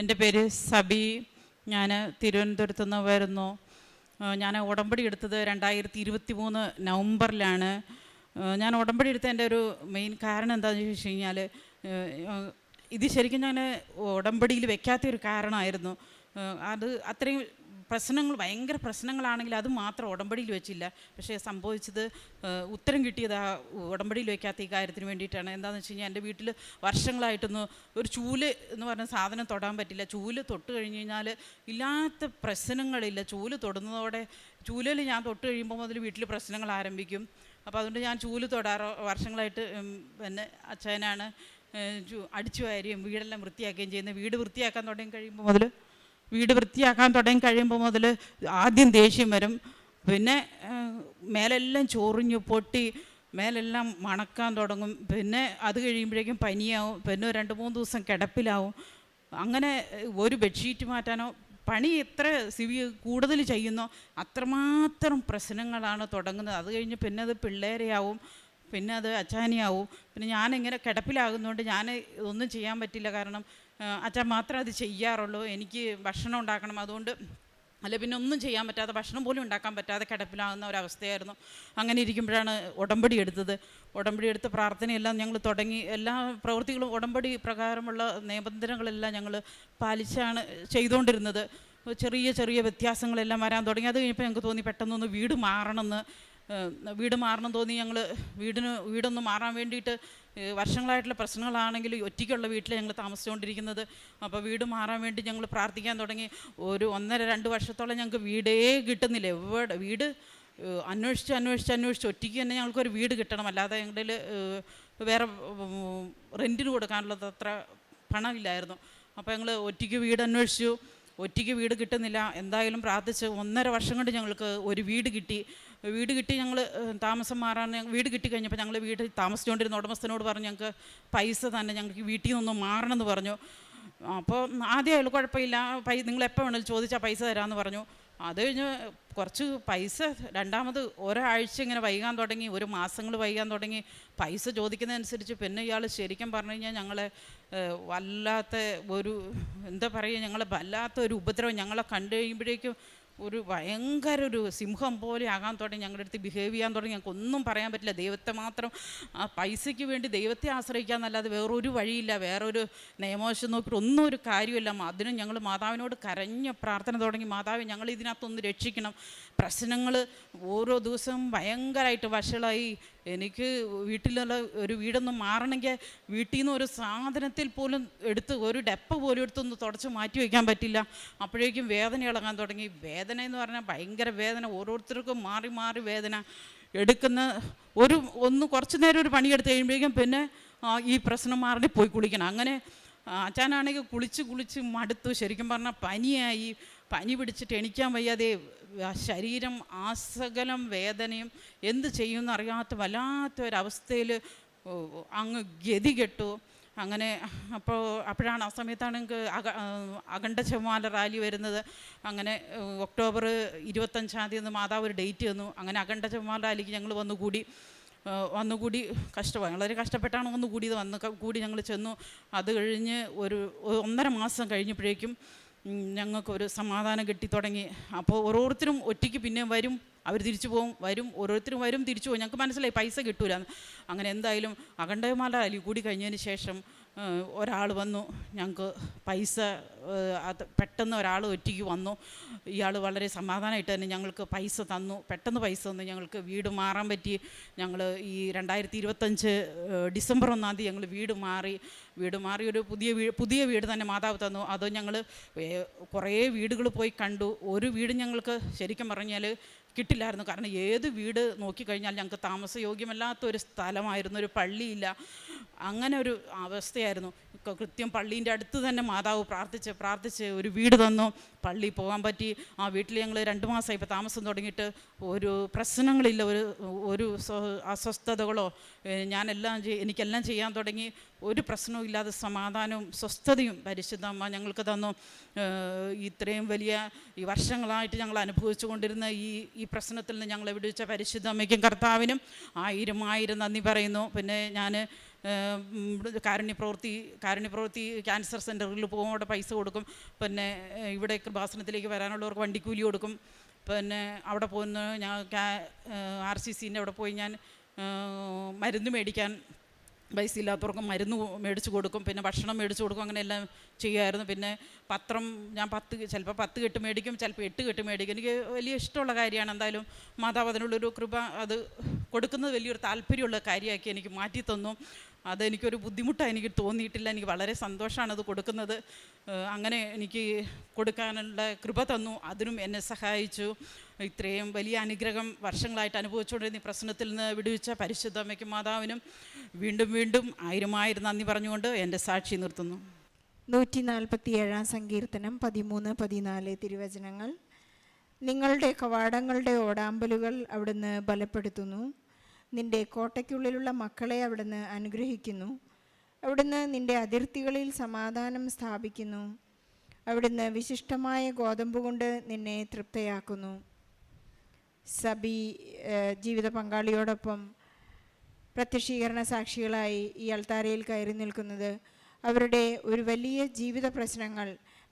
എൻ്റെ പേര് സബി. ഞാൻ തിരുവനന്തപുരത്ത് നിന്ന് വരുന്നു. ഞാൻ ഉടമ്പടി എടുത്തത് 2023 നവംബറിലാണ്. ഞാൻ ഉടമ്പടി എടുത്തതിൻ്റെ ഒരു മെയിൻ കാരണം എന്താണെന്ന് ചോദിച്ചു കഴിഞ്ഞാൽ, ഇത് ശരിക്കും ഞാൻ ഉടമ്പടിയിൽ വെക്കാത്തൊരു കാരണമായിരുന്നു. അത് അത്രയും പ്രശ്നങ്ങൾ, ഭയങ്കര പ്രശ്നങ്ങളാണെങ്കിൽ അത് മാത്രം ഉടമ്പടിയിൽ വെച്ചില്ല. പക്ഷേ സംഭവിച്ചത്, ഉത്തരം കിട്ടിയത് ആ ഉടമ്പടിയിൽ വയ്ക്കാത്ത ഈ കാര്യത്തിന് വേണ്ടിയിട്ടാണ്. എന്താണെന്ന് വെച്ച് കഴിഞ്ഞാൽ, എൻ്റെ വീട്ടിൽ വർഷങ്ങളായിട്ടൊന്നും ഒരു ചൂല് എന്ന് പറഞ്ഞ സാധനം തൊടാൻ പറ്റില്ല. ചൂല് തൊട്ട് കഴിഞ്ഞ് കഴിഞ്ഞാൽ ഇല്ലാത്ത പ്രശ്നങ്ങളില്ല. ചൂല് തൊടുന്നതോടെ, ചൂലിൽ ഞാൻ തൊട്ട് കഴിയുമ്പോൾ മുതൽ വീട്ടിൽ പ്രശ്നങ്ങൾ ആരംഭിക്കും. അപ്പോൾ അതുകൊണ്ട് ഞാൻ ചൂല് തൊടാറോ വർഷങ്ങളായിട്ട് പിന്നെ അച്ഛനാണ് അടിച്ചു വാരുകയും വീടെല്ലാം വൃത്തിയാക്കുകയും ചെയ്യുന്നത്. വീട് വൃത്തിയാക്കാൻ തുടങ്ങി കഴിയുമ്പോൾ മുതൽ ആദ്യം ദേഷ്യം വരും. പിന്നെ മേലെല്ലാം ചൊറിഞ്ഞു പൊട്ടി മേലെല്ലാം മണക്കാൻ തുടങ്ങും. പിന്നെ അത് കഴിയുമ്പോഴേക്കും പനിയാവും. പിന്നെ 2-3 ദിവസം കിടപ്പിലാവും. അങ്ങനെ ഒരു ബെഡ്ഷീറ്റ് മാറ്റാനോ, പണി എത്ര കൂടുതൽ ചെയ്യുന്നോ അത്രമാത്രം പ്രശ്നങ്ങളാണ് തുടങ്ങുന്നത്. അത് കഴിഞ്ഞ് പിന്നെ അത് പിള്ളേരെയാവും, പിന്നെ അത് അച്ചാനിയാവും. പിന്നെ ഞാനിങ്ങനെ കിടപ്പിലാകുന്നതുകൊണ്ട് ഞാൻ ഒന്നും ചെയ്യാൻ പറ്റില്ല. കാരണം അച്ഛൻ മാത്രമേ അത് ചെയ്യാറുള്ളൂ. എനിക്ക് ഭക്ഷണം ഉണ്ടാക്കണം. അതുകൊണ്ട് പിന്നെ ഒന്നും ചെയ്യാൻ പറ്റാതെ, ഭക്ഷണം പോലും ഉണ്ടാക്കാൻ പറ്റാതെ കിടപ്പിലാകുന്ന ഒരവസ്ഥയായിരുന്നു. അങ്ങനെ ഇരിക്കുമ്പോഴാണ് ഉടമ്പടി എടുത്തത്. ഉടമ്പടി എടുത്ത് പ്രാർത്ഥനയെല്ലാം ഞങ്ങൾ തുടങ്ങി. എല്ലാ പ്രവൃത്തികളും ഉടമ്പടി പ്രകാരമുള്ള നിബന്ധനകളെല്ലാം ഞങ്ങൾ പാലിച്ചാണ് ചെയ്തുകൊണ്ടിരുന്നത്. ചെറിയ ചെറിയ വ്യത്യാസങ്ങളെല്ലാം വരാൻ തുടങ്ങി. അത് കഴിഞ്ഞപ്പോൾ ഞങ്ങൾക്ക് തോന്നി പെട്ടെന്നൊന്ന് വീട് മാറണം തോന്നി. ഞങ്ങൾ വീടൊന്ന് മാറാൻ വേണ്ടിയിട്ട്, വർഷങ്ങളായിട്ടുള്ള പ്രശ്നങ്ങളാണെങ്കിൽ ഒറ്റയ്ക്കുള്ള വീട്ടിൽ ഞങ്ങൾ താമസിച്ചുകൊണ്ടിരിക്കുന്നത്. അപ്പോൾ വീട് മാറാൻ വേണ്ടി ഞങ്ങൾ പ്രാർത്ഥിക്കാൻ തുടങ്ങി. ഒരു 1.5-2 വർഷത്തോളം ഞങ്ങൾക്ക് വീടേ കിട്ടുന്നില്ല. എവിടെ വീട് അന്വേഷിച്ച് ഒറ്റയ്ക്ക് തന്നെ ഞങ്ങൾക്കൊരു വീട് കിട്ടണം. അല്ലാതെ ഞങ്ങളുടെ വേറെ റെൻറ്റിന് കൊടുക്കാനുള്ളത് അത്ര പണമില്ലായിരുന്നു. അപ്പോൾ ഞങ്ങൾ ഒറ്റയ്ക്ക് വീട് അന്വേഷിച്ചു. ഒറ്റയ്ക്ക് വീട് കിട്ടുന്നില്ല. എന്തായാലും പ്രാർത്ഥിച്ച് 1.5 വർഷം കൊണ്ട് ഞങ്ങൾക്ക് ഒരു വീട് കിട്ടി. ഞങ്ങൾ താമസം മാറാൻ വീട് കിട്ടിക്കഴിഞ്ഞപ്പോൾ ഞങ്ങൾ വീട്ടിൽ താമസിച്ചുകൊണ്ടിരുന്ന ഉടമസ്ഥനോട് പറഞ്ഞു, ഞങ്ങൾക്ക് പൈസ തന്നെ, ഞങ്ങൾക്ക് വീട്ടിൽ നിന്നൊന്ന് മാറണമെന്ന് പറഞ്ഞു. അപ്പോൾ ആദ്യം അയാൾ കുഴപ്പമില്ല, നിങ്ങൾ എപ്പോൾ വേണമെങ്കിലും ചോദിച്ചാൽ പൈസ തരാമെന്ന് പറഞ്ഞു. അത് കഴിഞ്ഞ് കുറച്ച് പൈസ രണ്ടാമത് ഒരാഴ്ച ഇങ്ങനെ വൈകാൻ തുടങ്ങി, ഒരു മാസങ്ങൾ വൈകാൻ തുടങ്ങി. പൈസ ചോദിക്കുന്നതനുസരിച്ച് പിന്നെ ഇയാൾ ശരിക്കും പറഞ്ഞു കഴിഞ്ഞാൽ ഞങ്ങളെ വല്ലാത്ത ഒരു, എന്താ പറയുക, ഞങ്ങളെ വല്ലാത്ത ഒരു ഉപദ്രവം. ഞങ്ങളെ കണ്ടു കഴിയുമ്പോഴേക്കും ഒരു ഭയങ്കര ഒരു സിംഹം പോലെ ആകാൻ തുടങ്ങി. ഞങ്ങളുടെ അടുത്ത് ബിഹേവ് ചെയ്യാൻ തുടങ്ങി. ഞങ്ങൾക്കൊന്നും പറയാൻ പറ്റില്ല. ദൈവത്തെ മാത്രം, ആ പൈസയ്ക്ക് വേണ്ടി ദൈവത്തെ ആശ്രയിക്കാമെന്നല്ലാതെ വേറൊരു വഴിയില്ല. വേറൊരു നിയമവശം നോക്കിയിട്ട് ഒന്നും ഒരു കാര്യമില്ല. അതിനും ഞങ്ങൾ മാതാവിനോട് കരഞ്ഞ പ്രാർത്ഥന തുടങ്ങി. മാതാവ്, ഞങ്ങൾ ഇതിനകത്തൊന്ന് രക്ഷിക്കണം. പ്രശ്നങ്ങൾ ഓരോ ദിവസവും ഭയങ്കരമായിട്ട് വഷളായി. എനിക്ക് വീട്ടിലുള്ള ഒരു വീടൊന്നും മാറണമെങ്കിൽ വീട്ടിൽ നിന്ന് ഒരു സാധനത്തിൽ പോലും എടുത്ത്, ഒരു ഡെപ്പ പോലും എടുത്തൊന്ന് തുടച്ച് മാറ്റി വയ്ക്കാൻ പറ്റില്ല. അപ്പോഴേക്കും വേദന ഇളകാൻ തുടങ്ങി. വേദന എന്ന് പറഞ്ഞാൽ ഭയങ്കര വേദന. ഓരോരുത്തർക്കും മാറി മാറി വേദന എടുക്കുന്ന. കുറച്ച് നേരം ഒരു പണിയെടുത്ത് കഴിയുമ്പോഴേക്കും പിന്നെ ഈ പ്രശ്നം മാറി പോയി കുളിക്കണം. അങ്ങനെ അച്ഛനാണെങ്കിൽ കുളിച്ച് മടുത്തു. ശരിക്കും പറഞ്ഞാൽ പനി പിടിച്ചിട്ട് എണിക്കാൻ വയ്യാതെ, ശരീരം ആസകലം വേദനയും, എന്ത് ചെയ്യുമെന്ന് അറിയാത്ത വല്ലാത്തൊരവസ്ഥയിൽ അങ്ങ് ഗതി കെട്ടു. അങ്ങനെ അപ്പോഴാണ്, ആ സമയത്താണ് എനിക്ക് അഖണ്ഡ ജപമാല റാലി വരുന്നത്. അങ്ങനെ ഒക്ടോബർ 25-ാം തീയതി മാതാവ് ഒരു ഡേറ്റ് തന്നു. അങ്ങനെ അഖണ്ഡ ജപമാല റാലിക്ക് ഞങ്ങൾ വന്നുകൂടി. വളരെ കഷ്ടപ്പെട്ടാണ് വന്നുകൂടി ഞങ്ങൾ ചെന്നു. അത് കഴിഞ്ഞ് ഒരു 1.5 മാസം കഴിഞ്ഞപ്പോഴേക്കും ഞങ്ങൾക്കൊരു സമാധാനം കിട്ടി തുടങ്ങി. അപ്പോൾ ഓരോരുത്തരും ഒറ്റയ്ക്ക് പിന്നെ വരും, അവർ തിരിച്ചു പോകും, ഓരോരുത്തരും വരും, തിരിച്ചു പോകും. ഞങ്ങൾക്ക് മനസ്സിലായി പൈസ കിട്ടൂല. അങ്ങനെ എന്തായാലും അഖണ്ഡ ജപമാല റാലി കൂടി കഴിഞ്ഞതിന് ശേഷം ഒരാൾ വന്നു. ഞങ്ങൾക്ക് പൈസ, അത് പെട്ടെന്ന് ഒരാൾ ഒറ്റയ്ക്ക് വന്നു. ഇയാൾ വളരെ സമാധാനമായിട്ട് തന്നെ ഞങ്ങൾക്ക് പൈസ തന്നു. പെട്ടെന്ന് പൈസ തന്നു. ഞങ്ങൾക്ക് വീട് മാറാൻ പറ്റി. ഞങ്ങൾ ഈ 2025 ഡിസംബർ 1-ാം തീയതി ഞങ്ങൾ വീട് മാറി ഒരു പുതിയ വീട് തന്നെ മാതാവ് തന്നു. അത് ഞങ്ങൾ കുറേ വീടുകൾ പോയി കണ്ടു. ഒരു വീട് ഞങ്ങൾക്ക് ശരിക്കും പറഞ്ഞാൽ കിട്ടില്ലായിരുന്നു. കാരണം ഏത് വീട് നോക്കിക്കഴിഞ്ഞാൽ ഞങ്ങൾക്ക് താമസയോഗ്യമല്ലാത്ത ഒരു സ്ഥലമായിരുന്നു. ഒരു പള്ളിയില്ല. അങ്ങനെ ഒരു അവസ്ഥയായിരുന്നു. കൃത്യം പള്ളീൻ്റെ അടുത്ത് തന്നെ മാതാവ് പ്രാർത്ഥിച്ച് ഒരു വീട് തന്നു. പള്ളിയിൽ പോകാൻ പറ്റി. ആ വീട്ടിൽ ഞങ്ങൾ 2 മാസമായി ഇപ്പോൾ താമസം തുടങ്ങിയിട്ട്. ഒരു പ്രശ്നങ്ങളില്ല, ഒരു അസ്വസ്ഥതകളോ. എനിക്കെല്ലാം ചെയ്യാൻ തുടങ്ങി. ഒരു പ്രശ്നവും ഇല്ലാതെ സമാധാനവും സ്വസ്ഥതയും പരിശുദ്ധ അമ്മ ഞങ്ങൾക്ക് തന്നു. ഇത്രയും വലിയ ഈ വർഷങ്ങളായിട്ട് ഞങ്ങൾ അനുഭവിച്ചു കൊണ്ടിരുന്ന ഈ പ്രശ്നത്തിൽ നിന്ന് ഞങ്ങളെ വിടുവിച്ച പരിശുദ്ധ അമ്മയ്ക്കും കർത്താവിനും 1000 നന്ദി പറയുന്നു. പിന്നെ ഞാൻ കാരുണ്യപ്രവൃത്തി ക്യാൻസർ സെൻ്ററിൽ പോകും, അവിടെ പൈസ കൊടുക്കും. പിന്നെ ഇവിടെ കൃപാസനത്തിലേക്ക് വരാനുള്ളവർക്ക് വണ്ടിക്കൂലി കൊടുക്കും. പിന്നെ അവിടെ പോകുന്ന ഞാൻ RCCൻ്റെ അവിടെ പോയി ഞാൻ മരുന്ന് മേടിക്കാൻ പൈസ ഇല്ലാത്തവർക്ക് മരുന്ന് മേടിച്ച് കൊടുക്കും, പിന്നെ ഭക്ഷണം മേടിച്ച് കൊടുക്കും, അങ്ങനെയെല്ലാം ചെയ്യുമായിരുന്നു. പിന്നെ പത്രം ഞാൻ ചിലപ്പോൾ 10 കെട്ട് മേടിക്കും, ചിലപ്പോൾ 8 കെട്ട് മേടിക്കും. എനിക്ക് വലിയ ഇഷ്ടമുള്ള കാര്യമാണ്. എന്തായാലും മാതാവ് അതിനുള്ളൊരു കൃപ, അത് കൊടുക്കുന്നത് വലിയൊരു താല്പര്യമുള്ള കാര്യമാക്കി എനിക്ക് മാറ്റി തന്നു. അതെനിക്കൊരു ബുദ്ധിമുട്ടായി എനിക്ക് തോന്നിയിട്ടില്ല. എനിക്ക് വളരെ സന്തോഷമാണ് അത് കൊടുക്കുന്നത്. അങ്ങനെ എനിക്ക് കൊടുക്കാനുള്ള കൃപ തന്നു, അതിനും എന്നെ സഹായിച്ചു. ഇത്രയും വലിയ അനുഗ്രഹം വർഷങ്ങളായിട്ട് അനുഭവിച്ചുകൊണ്ടിരുന്ന ഈ പ്രശ്നത്തിൽ നിന്ന് വിടുവിച്ച പരിശുദ്ധ അമ്മയ്ക്കും മാതാവിനും വീണ്ടും വീണ്ടും 1000 നന്ദി പറഞ്ഞുകൊണ്ട് എൻ്റെ സാക്ഷി നിർത്തുന്നു. 147 സങ്കീർത്തനം 13-14 തിരുവചനങ്ങൾ. നിങ്ങളുടെ കവാടങ്ങളുടെ ഓടാമ്പലുകൾ അവിടുന്ന് ബലപ്പെടുത്തുന്നു. നിന്റെ കോട്ടയ്ക്കുള്ളിലുള്ള മക്കളെ അവിടുന്ന് അനുഗ്രഹിക്കുന്നു. അവിടുന്ന് നിന്റെ അതിർത്തികളിൽ സമാധാനം സ്ഥാപിക്കുന്നു. അവിടുന്ന് വിശിഷ്ടമായ ഗോതമ്പ് കൊണ്ട് നിന്നെ തൃപ്തയാക്കുന്നു. സബി ജീവിത പങ്കാളിയോടൊപ്പം പ്രത്യക്ഷീകരണ സാക്ഷികളായി ഈ അൾത്താരയിൽ കയറി നിൽക്കുന്നത് അവരുടെ ഒരു വലിയ ജീവിത പ്രശ്നങ്ങൾ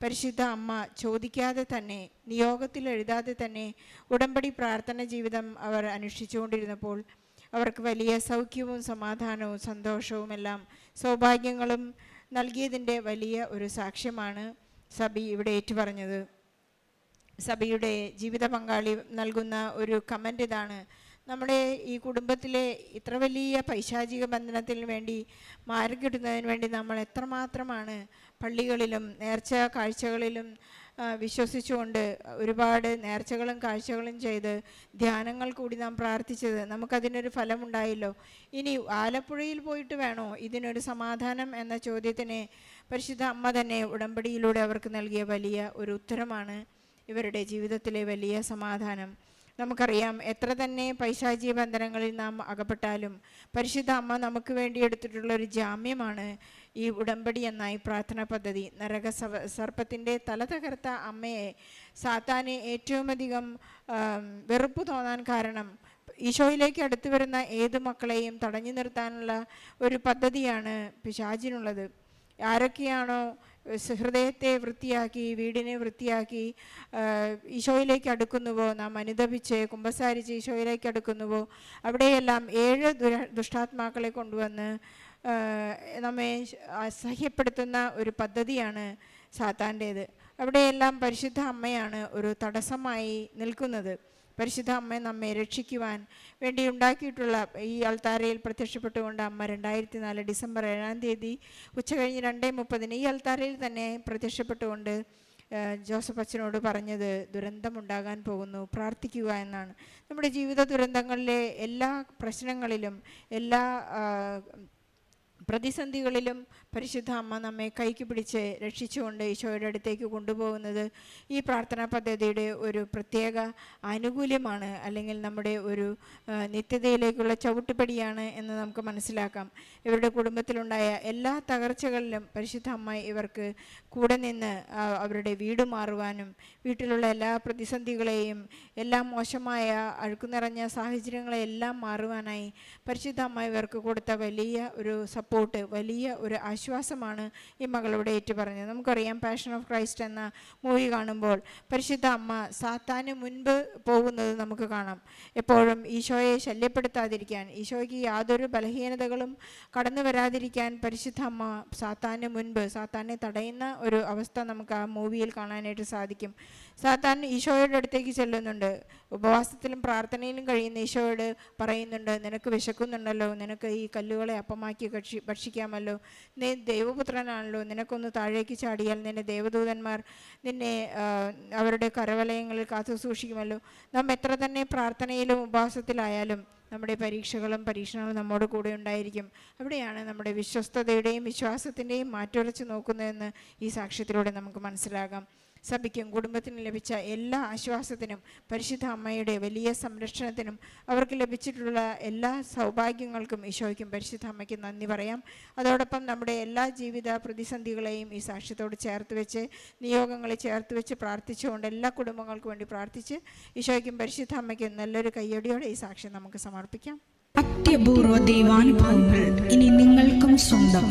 പരിശുദ്ധ അമ്മ ചോദിക്കാതെ തന്നെ, നിയോഗത്തിൽ എഴുതാതെ തന്നെ ഉടമ്പടി പ്രാർത്ഥന ജീവിതം അവർ അനുഷ്ഠിച്ചുകൊണ്ടിരുന്നപ്പോൾ അവർക്ക് വലിയ സൗഖ്യവും സമാധാനവും സന്തോഷവും എല്ലാം സൗഭാഗ്യങ്ങളും നൽകിയതിൻ്റെ വലിയ ഒരു സാക്ഷ്യമാണ് സബി ഇവിടെ ഏറ്റുപറഞ്ഞത്. സബിയുടെ ജീവിത പങ്കാളി നൽകുന്ന ഒരു കമൻ്റ് ഇതാണ്: നമ്മുടെ ഈ കുടുംബത്തിലെ ഇത്ര വലിയ പൈശാചിക ബന്ധനത്തിന് വേണ്ടി മാറി കിട്ടുന്നതിന് വേണ്ടി നമ്മൾ എത്രമാത്രമാണ് പള്ളികളിലും നേർച്ച കാഴ്ചകളിലും വിശ്വസിച്ചുകൊണ്ട് ഒരുപാട് നേർച്ചകളും കാഴ്ചകളും ചെയ്ത് ധ്യാനങ്ങൾ കൂടി നാം പ്രാർത്ഥിച്ചത്. നമുക്കതിനൊരു ഫലമുണ്ടായല്ലോ. ഇനി ആലപ്പുഴയിൽ പോയിട്ട് വേണോ ഇതിനൊരു സമാധാനം എന്ന ചോദ്യത്തിന് പരിശുദ്ധ അമ്മ തന്നെ ഉടമ്പടിയിലൂടെ അവർക്ക് നൽകിയ വലിയ ഒരു ഉത്തരമാണ് ഇവരുടെ ജീവിതത്തിലെ വലിയ സമാധാനം. നമുക്കറിയാം, എത്ര തന്നെ പൈശാചിക ബന്ധനങ്ങളിൽ നാം അകപ്പെട്ടാലും പരിശുദ്ധ അമ്മ നമുക്ക് വേണ്ടി എടുത്തിട്ടുള്ളൊരു ജാമ്യമാണ് ഈ ഉടമ്പടി എന്ന ഈ പ്രാർത്ഥനാ പദ്ധതി. നരക സർപ്പത്തിൻ്റെ തല തകർത്ത അമ്മയെ സാത്താന് ഏറ്റവും അധികം വെറുപ്പ് തോന്നാൻ കാരണം ഈശോയിലേക്ക് അടുത്തു വരുന്ന ഏത് മക്കളെയും തടഞ്ഞു നിർത്താനുള്ള ഒരു പദ്ധതിയാണ് പിശാചിനുള്ളത്. ആരൊക്കെയാണോ ഹൃദയത്തെ വൃത്തിയാക്കി, വീടിനെ വൃത്തിയാക്കി ഈശോയിലേക്ക് അടുക്കുന്നുവോ, നാം അനുദപിച്ച് കുമ്പസാരിച്ച് ഈശോയിലേക്ക് അടുക്കുന്നുവോ, അവിടെയെല്ലാം 7 ദുഷ്ടാത്മാക്കളെ കൊണ്ടുവന്ന് നമ്മെ അസഹ്യപ്പെടുത്തുന്ന ഒരു പദ്ധതിയാണ് സാത്താൻ്റേത്. അവിടെയെല്ലാം പരിശുദ്ധ അമ്മയാണ് ഒരു തടസ്സമായി നിൽക്കുന്നത്. പരിശുദ്ധ അമ്മ നമ്മെ രക്ഷിക്കുവാൻ വേണ്ടി ഉണ്ടാക്കിയിട്ടുള്ള ഈ അൾത്താരയിൽ പ്രത്യക്ഷപ്പെട്ടുകൊണ്ട് അമ്മ 2004 ഡിസംബർ 7-ാം തീയതി ഉച്ചകഴിഞ്ഞ് 2:30 ഈ അൾത്താരയിൽ തന്നെ പ്രത്യക്ഷപ്പെട്ടുകൊണ്ട് ജോസഫ് അച്ഛനോട് പറഞ്ഞത് ദുരന്തമുണ്ടാകാൻ പോകുന്നു, പ്രാർത്ഥിക്കുക എന്നാണ്. നമ്മുടെ ജീവിത ദുരന്തങ്ങളിലെ എല്ലാ പ്രശ്നങ്ങളിലും എല്ലാ പ്രതിസന്ധികളിലും പരിശുദ്ധ അമ്മ നമ്മെ കൈക്ക് പിടിച്ച് രക്ഷിച്ചുകൊണ്ട് ഈശോയുടെ അടുത്തേക്ക് കൊണ്ടുപോകുന്നത് ഈ പ്രാർത്ഥനാ പദ്ധതിയുടെ ഒരു പ്രത്യേക ആനുകൂല്യമാണ്, അല്ലെങ്കിൽ നമ്മുടെ ഒരു നിത്യതയിലേക്കുള്ള ചവിട്ടുപടിയാണ് എന്ന് നമുക്ക് മനസ്സിലാക്കാം. ഇവരുടെ കുടുംബത്തിലുണ്ടായ എല്ലാ തകർച്ചകളിലും പരിശുദ്ധ അമ്മ ഇവർക്ക് കൂടെ നിന്ന് അവരുടെ വീട് മാറുവാനും വീട്ടിലുള്ള എല്ലാ പ്രതിസന്ധികളെയും എല്ലാ മോശമായ അഴുക്കു നിറഞ്ഞ സാഹചര്യങ്ങളെല്ലാം മാറുവാനായി പരിശുദ്ധ അമ്മ ഇവർക്ക് കൊടുത്ത വലിയ ഒരു സപ്പോർട്ട്, വലിയ ഒരു ആശ്വാസമാണ് ഈ മകളോട് ഏറ്റുപറഞ്ഞത്. നമുക്കറിയാം, പാഷൻ ഓഫ് ക്രൈസ്റ്റ് എന്ന മൂവി കാണുമ്പോൾ പരിശുദ്ധ അമ്മ സാത്താന് മുൻപ് പോകുന്നത് നമുക്ക് കാണാം. എപ്പോഴും ഈശോയെ ശല്യപ്പെടുത്താതിരിക്കാൻ, ഈശോയ്ക്ക് യാതൊരു ബലഹീനതകളും കടന്നു വരാതിരിക്കാൻ പരിശുദ്ധ അമ്മ സാത്താന് മുൻപ്, സാത്താനെ തടയുന്ന ഒരു അവസ്ഥ നമുക്ക് ആ മൂവിയിൽ കാണാനായിട്ട് സാധിക്കും. സാത്താൻ ഈശോയുടെ അടുത്തേക്ക് ചെല്ലുന്നുണ്ട്, ഉപവാസത്തിലും പ്രാർത്ഥനയിലും കഴിയുന്ന ഈശോയോട് പറയുന്നുണ്ട്, നിനക്ക് വിശക്കുന്നുണ്ടല്ലോ, നിനക്ക് ഈ കല്ലുകളെ അപ്പമാക്കി ഭക്ഷിക്കാമല്ലോ, നീ ദൈവപുത്രനാണല്ലോ, നിനക്കൊന്ന് താഴേക്ക് ചാടിയാൽ നിന്നെ ദേവദൂതന്മാർ നിന്നെ അവരുടെ കരവലയങ്ങളിൽ കാത്തു സൂക്ഷിക്കുമല്ലോ. നാം എത്ര തന്നെ പ്രാർത്ഥനയിലും ഉപവാസത്തിലായാലും നമ്മുടെ പരീക്ഷകളും പരീക്ഷണങ്ങളും നമ്മോട് കൂടെ ഉണ്ടായിരിക്കും. അവിടെയാണ് നമ്മുടെ വിശ്വസ്തതയുടെയും വിശ്വാസത്തിൻ്റെയും മാറ്റുരച്ച് നോക്കുന്നതെന്ന് ഈ സാക്ഷ്യത്തിലൂടെ നമുക്ക് മനസ്സിലാകാം. സഭയ്ക്കും കുടുംബത്തിനും ലഭിച്ച എല്ലാ ആശ്വാസത്തിനും പരിശുദ്ധ അമ്മയുടെ വലിയ സംരക്ഷണത്തിനും അവർക്ക് ലഭിച്ചിട്ടുള്ള എല്ലാ സൗഭാഗ്യങ്ങൾക്കും ഈശോയ്ക്കും പരിശുദ്ധ അമ്മയ്ക്കും നന്ദി പറയാം. അതോടൊപ്പം നമ്മുടെ എല്ലാ ജീവിത പ്രതിസന്ധികളെയും ഈ സാക്ഷ്യത്തോട് ചേർത്ത് വെച്ച്, നിയോഗങ്ങളെ ചേർത്ത് വെച്ച് പ്രാർത്ഥിച്ചുകൊണ്ട് എല്ലാ കുടുംബങ്ങൾക്കും വേണ്ടി പ്രാർത്ഥിച്ച് ഈശോയ്ക്കും പരിശുദ്ധ അമ്മയ്ക്കും നല്ലൊരു കയ്യടിയോടെ ഈ സാക്ഷ്യം നമുക്ക് സമർപ്പിക്കാം. അത്യപൂർവ ദൈവാനുഭവങ്ങൾ ഇനി നിങ്ങൾക്ക് സ്വന്തം.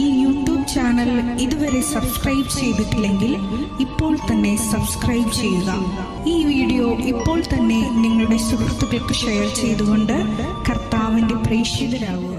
ഈ യൂട്യൂബ് ചാനൽ ഇതുവരെ സബ്സ്ക്രൈബ് ചെയ്തിട്ടില്ലെങ്കിൽ ഇപ്പോൾ തന്നെ സബ്സ്ക്രൈബ് ചെയ്യുക. ഈ വീഡിയോ ഇപ്പോൾ തന്നെ നിങ്ങളുടെ സുഹൃത്തുക്കൾക്ക് ഷെയർ ചെയ്തുകൊണ്ട് കർത്താവിൻ്റെ പ്രേക്ഷിതരാകുക.